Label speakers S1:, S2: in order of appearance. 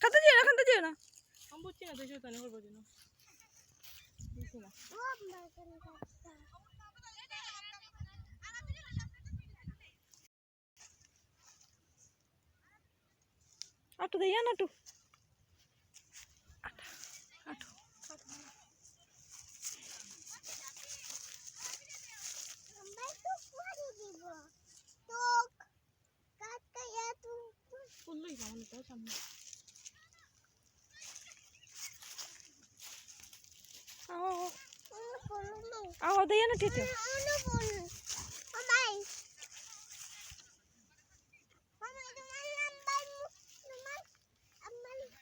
S1: খাতে যেও না, খাতে যেও না।
S2: আমি বুঝছি না দেশে তানে করবো যেন বুঝছি না
S1: আটু দেয়া না আটু আটু
S2: বললোই সামনে তো সামনে
S1: আও দেয়া না টিটে